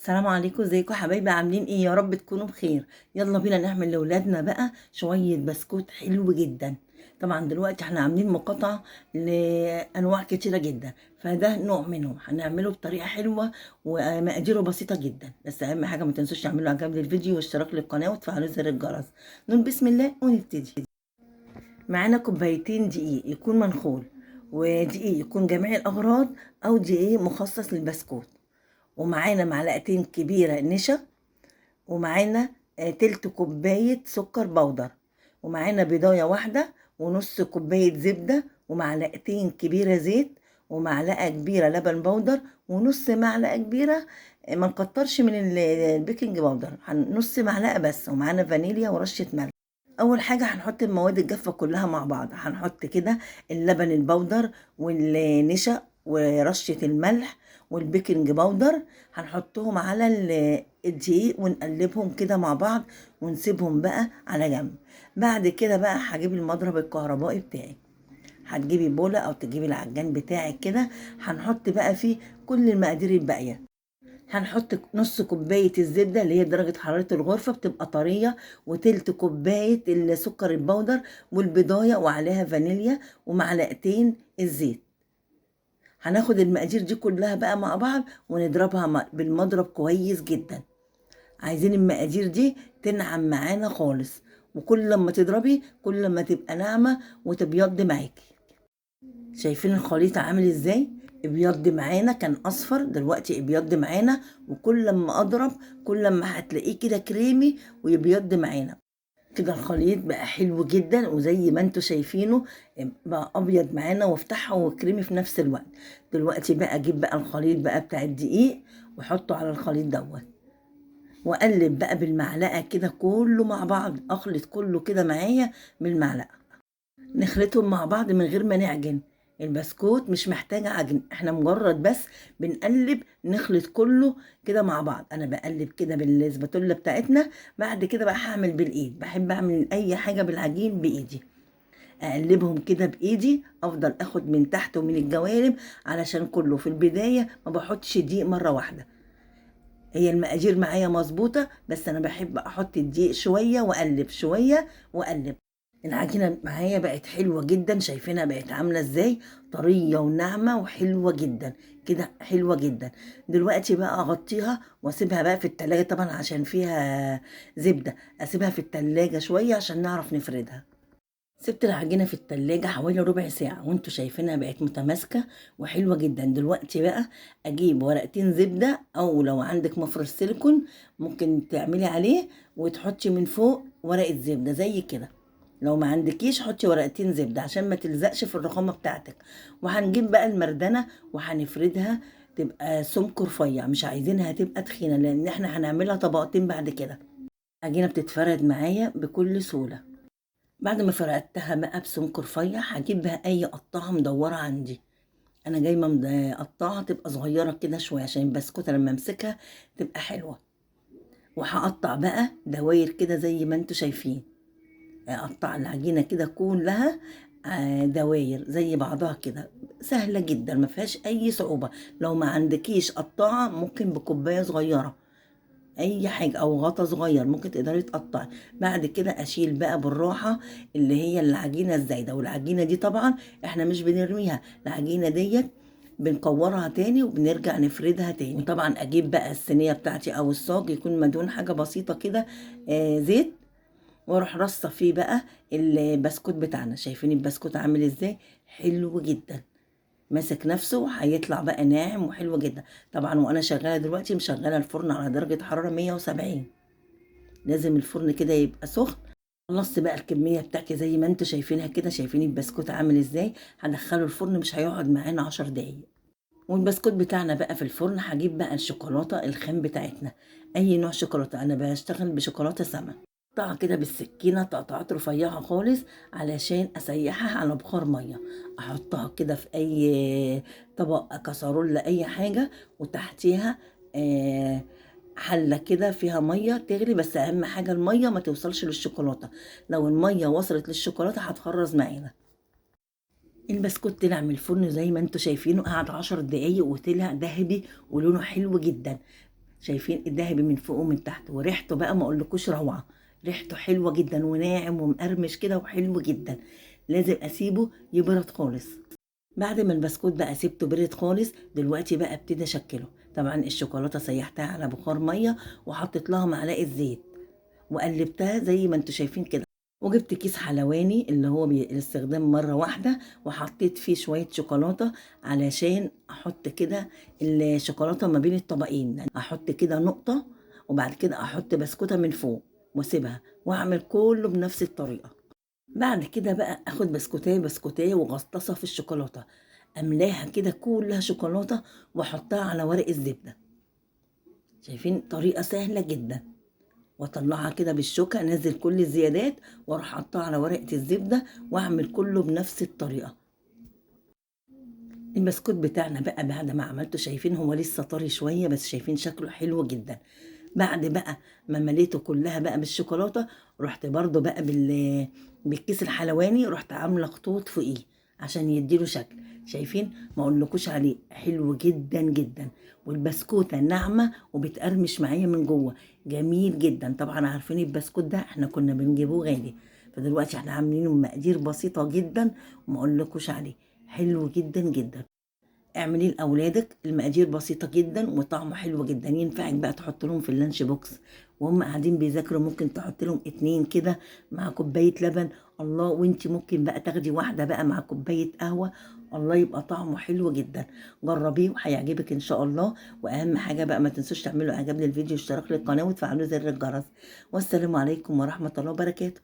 السلام عليكم، ازيكم يا حبايبي؟ عاملين ايه؟ يا رب تكونوا بخير. يلا بينا نعمل لاولادنا بقى شويه بسكوت حلو جدا. طبعا دلوقتي احنا عاملين مقاطعه لانواع كتيره جدا، فده نوع منهم هنعمله بطريقه حلوه ومقاديره بسيطه جدا. بس اهم حاجه ما تنسوش تعملوا اعجاب للفيديو واشتراك للقناه وتفعلوا زر الجرس. نقول بسم الله ونبتدي. معانا كوبايتين دقيق يكون منخول، ودقيق يكون جميع الاغراض او دقيق مخصص للبسكوت، ومعانا معلقتين كبيرة نشا، ومعانا تلت كوباية سكر بودر، ومعانا بيضاية واحدة، ونص كوباية زبدة، ومعلقتين كبيرة زيت، ومعلقة كبيرة لبن بودر، ونص معلقة كبيرة ما نكترش من البيكنج باودر، نص معلقة بس، ومعانا فانيليا ورشة ملح. اول حاجه هنحط المواد الجافه كلها مع بعض. هنحط كده اللبن البودر والنشا ورشه الملح والبيكنج باودر، هنحطهم على الدقيق ونقلبهم كده مع بعض ونسيبهم بقى على جنب. بعد كده بقى هجيب المضرب الكهربائي بتاعي، هتجيبي بولة او تجيبي العجان بتاعك كده، هنحط بقى فيه كل المقادير الباقيه. هنحط نص كوباية الزبدة اللي هي درجة حرارة الغرفة بتبقى طرية، وتلت كوباية السكر البودر والبضاية وعليها فانيليا، ومعلقتين الزيت. هناخد المقادير دي كلها بقى مع بعض ونضربها بالمضرب كويس جدا. عايزين المقادير دي تنعم معانا خالص، وكل لما تضربي كل لما تبقى ناعمة وتبيض معاكي. شايفين الخليط عامل ازاي؟ ابيض معانا، كان اصفر دلوقتي ابيض معانا، وكل لما اضرب كل لما هتلاقيه كده كريمي ويبيض معانا. كده الخليط بقى حلو جدا، وزي ما انتوا شايفينه بقى ابيض معانا وافتحه وكريمي في نفس الوقت. دلوقتي بقى اجيب بقى الخليط بقى بتاع الدقيق واحطه على الخليط دوت، واقلب بقى بالمعلقه كده كله مع بعض، اخلط كله كده معايا بالمعلقه. نخلطهم مع بعض من غير ما نعجن. البسكوت مش محتاجة عجن، احنا مجرد بس بنقلب نخلط كله كده مع بعض. انا بقلب كده بالسباتولا بتاعتنا. بعد كده بقى هعمل بالايد، بحب اعمل اي حاجة بالعجين بايدي. اقلبهم كده بايدي، افضل اخد من تحت ومن الجوانب، علشان كله في البداية ما بحطش دقيق مرة واحدة. هي المقادير معايا مظبوطة، بس انا بحب احط الدقيق شوية واقلب شوية واقلب. العجينة معايا بقت حلوة جدا، شايفينها بقت عاملة ازاي؟ طرية وناعمة وحلوة جدا كده، حلوة جدا. دلوقتي بقى اغطيها واسيبها بقى في التلاجة، طبعا عشان فيها زبدة، اسيبها في التلاجة شوية عشان نعرف نفردها. سبت العجينة في التلاجة حوالي ربع ساعة، وانتوا شايفينها بقت متماسكة وحلوة جدا. دلوقتي بقى اجيب ورقتين زبدة، او لو عندك مفرش سيليكون ممكن تعملي عليه وتحطي من فوق ورقة زبدة زي كده. لو ما عندكيش حطي ورقتين زبدة عشان ما تلزقش في الرخامة بتاعتك. وهنجيب بقى المردنة وهنفردها تبقى سمك رفيع، مش عايزينها تبقى تخينة لان احنا هنعملها طبقتين بعد كده. العجينة بتتفرد معايا بكل سهولة. بعد ما فرقتها بقى بسمك رفيع، هجيب بقى اي قطاعة مدورة عندي. انا جايبة قطاعة تبقى صغيرة كده شوية عشان البسكوتة لما امسكها تبقى حلوة. وهقطع بقى دواير كده زي ما انتوا شايفين. اقطع العجينة كده كلها دواير زي بعضها كده، سهلة جدا ما فيهاش اي صعوبة. لو ما عندكيش قطاعة ممكن بكوباية صغيرة اي حاجه او غطا صغير ممكن تقدري تقطعي. بعد كده اشيل بقى بالراحه اللي هي العجينه الزايده، والعجينه دي طبعا احنا مش بنرميها، العجينه ديت بنكورها تاني وبنرجع نفردها تاني. وطبعا اجيب بقى الصينيه بتاعتي او الصاج يكون مدهون حاجه بسيطه كده زيت، واروح رصه فيه بقى البسكوت بتاعنا. شايفين البسكوت عامل ازاي؟ حلو جدا، ماسك نفسه، هيطلع بقى ناعم وحلو جدا. طبعا وانا شغاله دلوقتي مشغله الفرن على درجه حراره 170، لازم الفرن كده يبقى سخن. خلصت بقى الكميه بتاعتي زي ما انتوا شايفينها كده، شايفين البسكوت عامل ازاي؟ هدخله الفرن مش هيقعد معانا 10 دقايق. والبسكوت بتاعنا بقى في الفرن. هجيب بقى الشوكولاته الخام بتاعتنا، اي نوع شوكولاته، انا بشتغل بشوكولاته سما. اقطعها كده بالسكينه تقطعات رفيعه خالص علشان اسيحها على بخار ميه. احطها كده في اي طبق كسرولة اي حاجه، وتحتيها حله كده فيها ميه تغلي، بس اهم حاجه الميه ما توصلش للشوكولاته. لو الميه وصلت للشوكولاته هتخرز معانا. البسكوت طلع من الفرن زي ما انتوا شايفينه، قعد 10 دقايق وطلع ذهبي ولونه حلو جدا. شايفين الذهبي من فوق ومن تحت، وريحته بقى ما اقولكوش روعه. ريحته حلوه جدا وناعم ومقرمش كده وحلو جدا. لازم اسيبه يبرد خالص. بعد ما البسكوت بقى سيبته برد خالص، دلوقتي بقى ابتدي اشكله. طبعا الشوكولاته سيحتها على بخار ميه وحطيت لها معلقه زيت وقلبتها زي ما انتوا شايفين كده. وجبت كيس حلواني اللي هو الاستخدام مرة واحدة، وحطيت فيه شوية شوكولاتة علشان احط كده الشوكولاتة ما بين الطبقين. يعني احط كده نقطة وبعد كده احط بسكوتة من فوق واسيبها، واعمل كله بنفس الطريقة. بعد كده بقى اخد بسكوتايه بسكوتايه واغطسها في الشوكولاتة، املاها كده كلها شوكولاتة واحطها على ورق الزبدة. شايفين طريقة سهلة جدا. واطلعها كده بالشوكة، انزل كل الزيادات واروح حطها على ورقة الزبدة واعمل كله بنفس الطريقة. البسكوت بتاعنا بقى بعد ما عملته، شايفين هو لسه طري شوية بس شايفين شكله حلو جدا. بعد بقى ما مليته كلها بقى بالشوكولاتة، رحت برضو بقى بالكيس الحلواني، رحت عاملة خطوط فوقيه عشان يديله شكل. شايفين ما اقولكوش عليه حلو جدا جدا. والبسكوتة ناعمة وبتقرمش معايا من جوه، جميل جدا. طبعا عارفين البسكوت ده احنا كنا بنجيبه غالي، فدلوقتي احنا عاملينه بمقادير بسيطة جدا وما اقولكوش عليه حلو جدا جدا. اعمليه لاولادك، المقادير بسيطه جدا وطعمه حلو جدا. ينفعك بقى تحط لهم في اللانش بوكس وهم قاعدين بيذاكروا، ممكن تحط لهم اتنين كده مع كوبايه لبن. الله، وانت ممكن بقى تاخدي واحده بقى مع كوبايه قهوه. الله، يبقى طعمه حلو جدا. جربيه وهيعجبك ان شاء الله. واهم حاجه بقى ما تنسوش تعملوا اعجاب للفيديو، اشتراك للقناه وتفعلوا زر الجرس. والسلام عليكم ورحمه الله وبركاته.